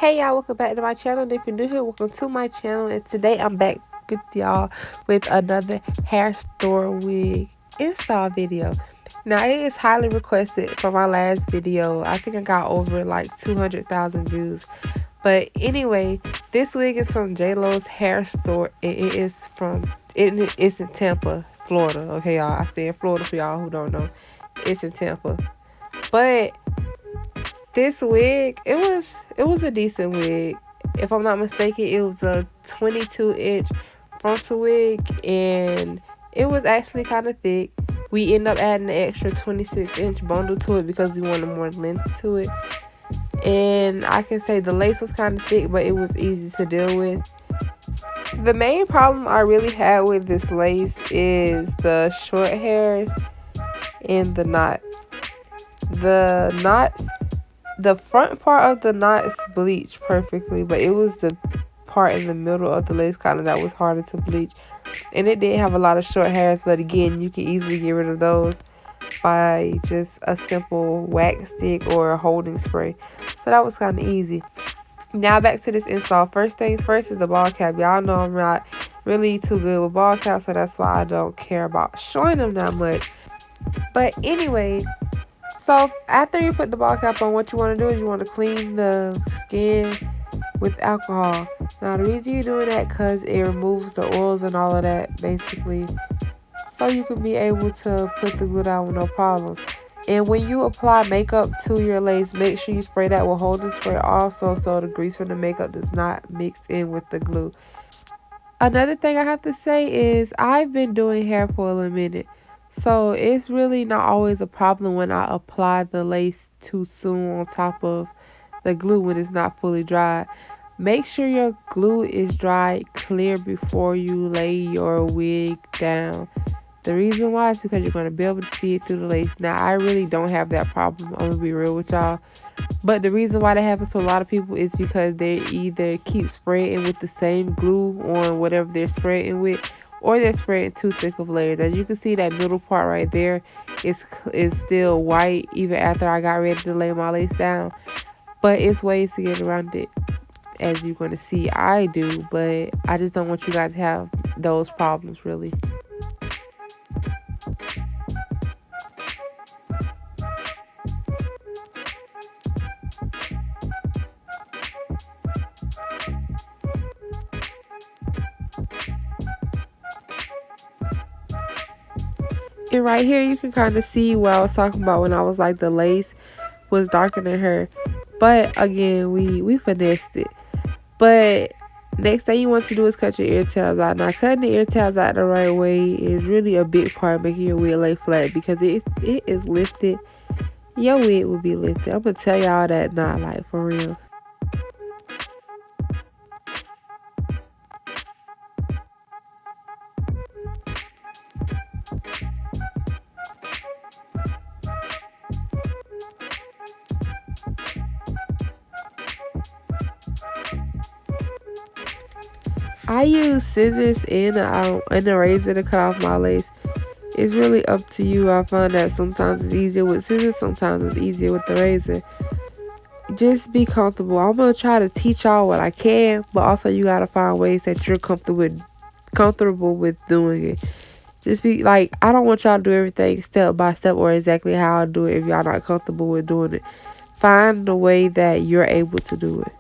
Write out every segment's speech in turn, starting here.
Hey y'all, welcome back to my channel. And if you're new here, welcome to my channel. And today I'm back with y'all with another hair store wig install video. Now it is highly requested from my last video. I think I got over like 200,000 views. But anyway, this wig is from jlos hair store, and it's in Tampa, Florida. Okay, y'all. I stay in Florida for y'all who don't know. It's in Tampa. But this wig, it was a decent wig. If I'm not mistaken, it was a 22-inch frontal wig, and it was actually kind of thick. We ended up adding an extra 26-inch bundle to it because we wanted more length to it. And I can say the lace was kind of thick, but it was easy to deal with. The main problem I really had with this lace is the short hairs and the knots. The front part of the knots bleached perfectly, but it was the part in the middle of the lace kind of that was harder to bleach. And it did have a lot of short hairs, but again, you can easily get rid of those by just a simple wax stick or a holding spray. So that was kind of easy. Now back to this install. First things first is the ball cap. Y'all know I'm not really too good with ball caps, so that's why I don't care about showing them that much. But anyway, so after you put the ball cap on, what you want to do is you want to clean the skin with alcohol. Now the reason you're doing that because it removes the oils and all of that basically, so you can be able to put the glue down with no problems. And when you apply makeup to your lace, make sure you spray that with holding spray also, so the grease from the makeup does not mix in with the glue. Another thing I have to say is I've been doing hair for a minute. So it's really not always a problem when I apply the lace too soon on top of the glue when it's not fully dry. Make sure your glue is dry clear before you lay your wig down. The reason why is because you're going to be able to see it through the lace. Now, I really don't have that problem. I'm going to be real with y'all. But the reason why that happens to a lot of people is because they either keep spraying with the same glue on whatever they're spraying with, or they're spraying too thick of layers. As you can see, that middle part right there is still white even after I got ready to lay my lace down. But it's ways to get around it, as you're going to see I do. But I just don't want you guys to have those problems, really. And right here, you can kind of see what I was talking about when I was like the lace was darker than her. But again, we finessed it. But next thing you want to do is cut your ear tails out. Now, cutting the ear tails out the right way is really a big part of making your wig lay flat, because it is lifted. Your wig will be lifted. I'm going to tell y'all that, not like for real. I use scissors and a razor to cut off my lace. It's really up to you. I find that sometimes it's easier with scissors, sometimes it's easier with the razor. Just be comfortable. I'm going to try to teach y'all what I can, but also you got to find ways that you're comfortable with doing it. Just be like, I don't want y'all to do everything step by step or exactly how I do it if y'all not comfortable with doing it. Find the way that you're able to do it.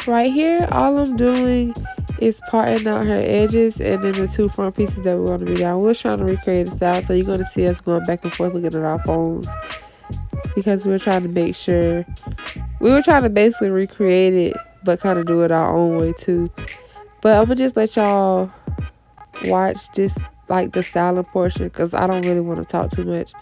Right here, all I'm doing is parting out her edges and then the two front pieces that we're going to be down. We're trying to recreate a style, so you're going to see us going back and forth looking at our phones, because we're trying to make sure, we were trying to basically recreate it but kind of do it our own way too. But I'm going to just let y'all watch this, like the styling portion, because I don't really want to talk too much.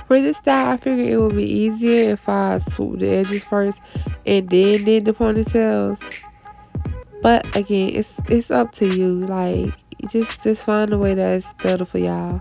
For this style, I figured it would be easier if I swoop the edges first and then did the ponytails. But again, it's up to you. Like, just find a way that's better for y'all.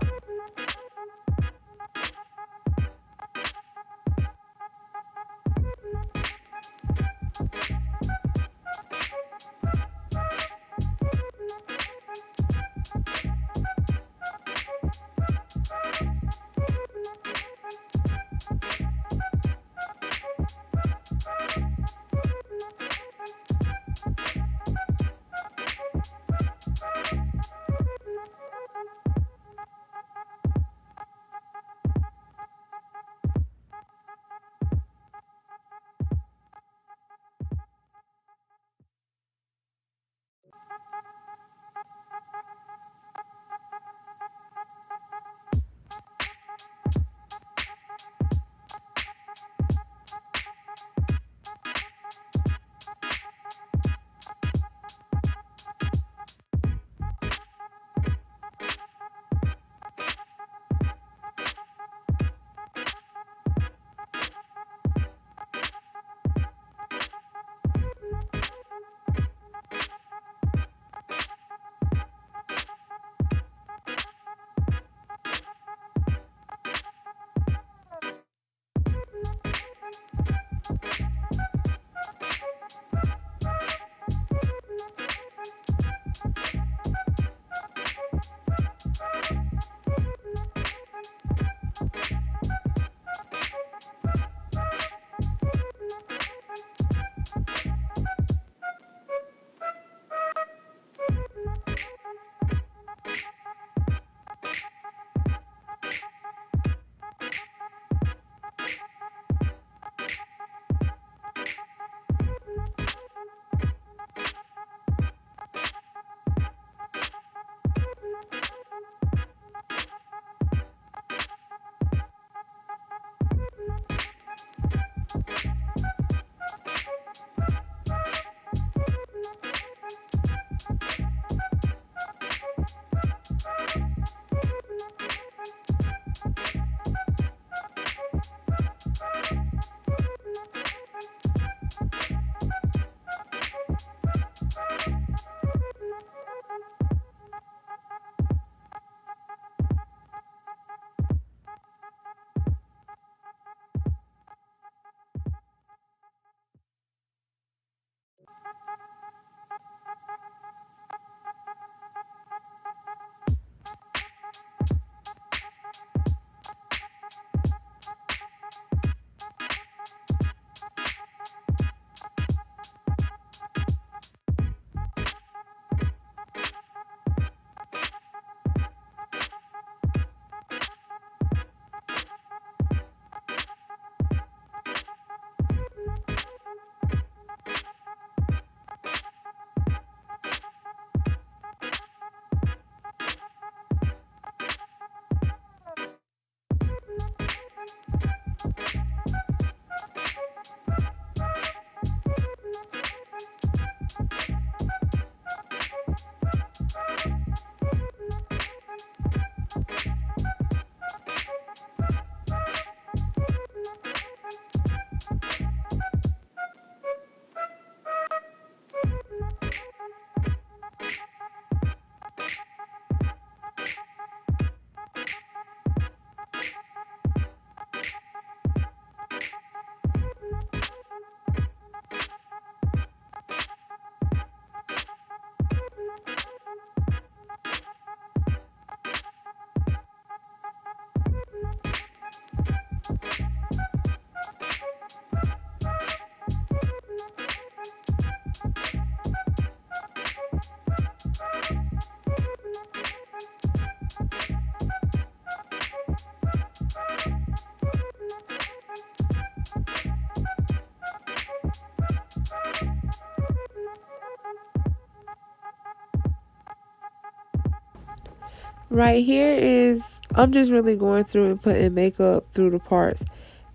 Right here is, I'm just really going through and putting makeup through the parts.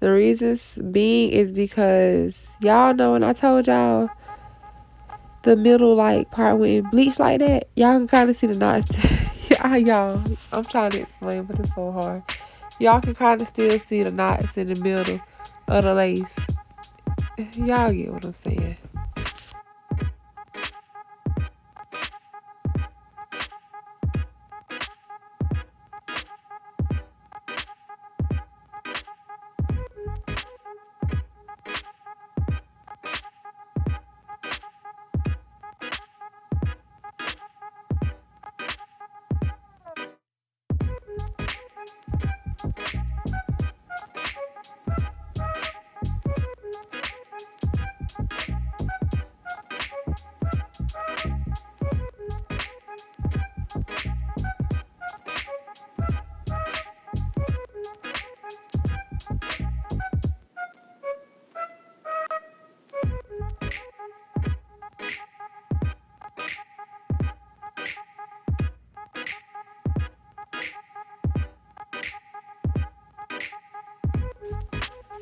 The reasons being is because y'all know when I told y'all the middle like part when it bleached like that, y'all can kind of see the knots. Yeah, y'all, I'm trying to explain, but it's so hard. Y'all can kind of still see the knots in the middle of the lace. Y'all get what I'm saying.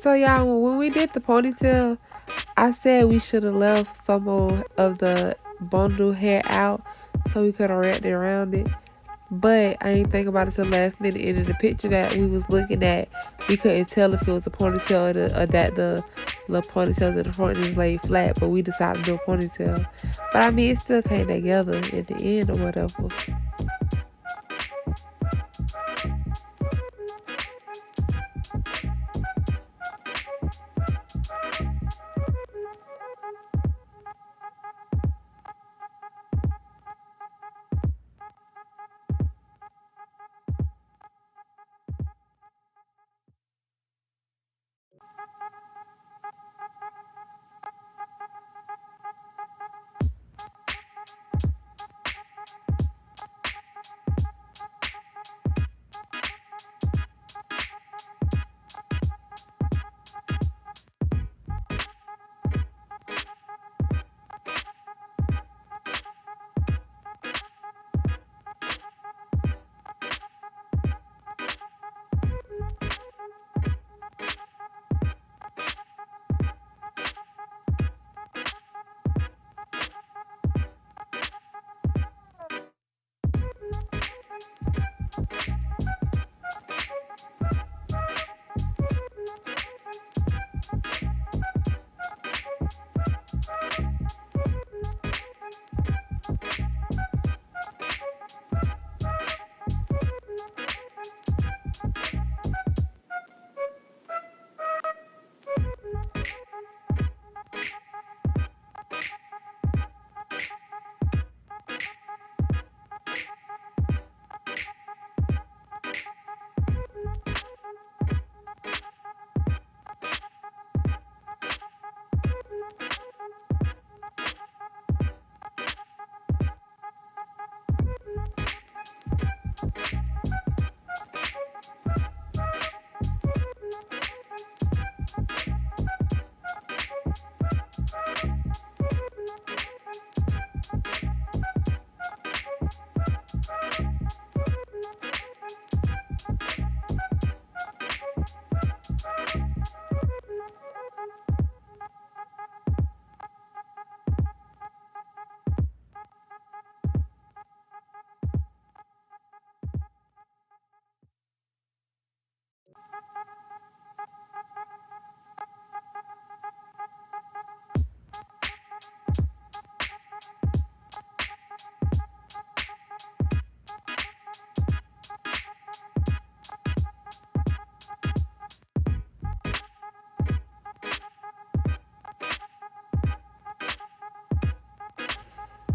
So y'all, when we did the ponytail, I said we should have left some of the bundle hair out so we could have wrapped it around it. But I ain't think about it till last minute. And in the picture that we was looking at, we couldn't tell if it was a ponytail or that the little ponytails at the front just laid flat. But we decided to do a ponytail. But I mean, it still came together in the end or whatever.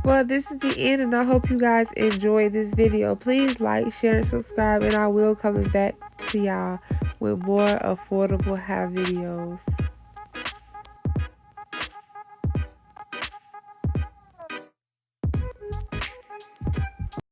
Well, this is the end, and I hope you guys enjoyed this video. Please like, share, and subscribe, and I will coming back to y'all with more affordable hair videos.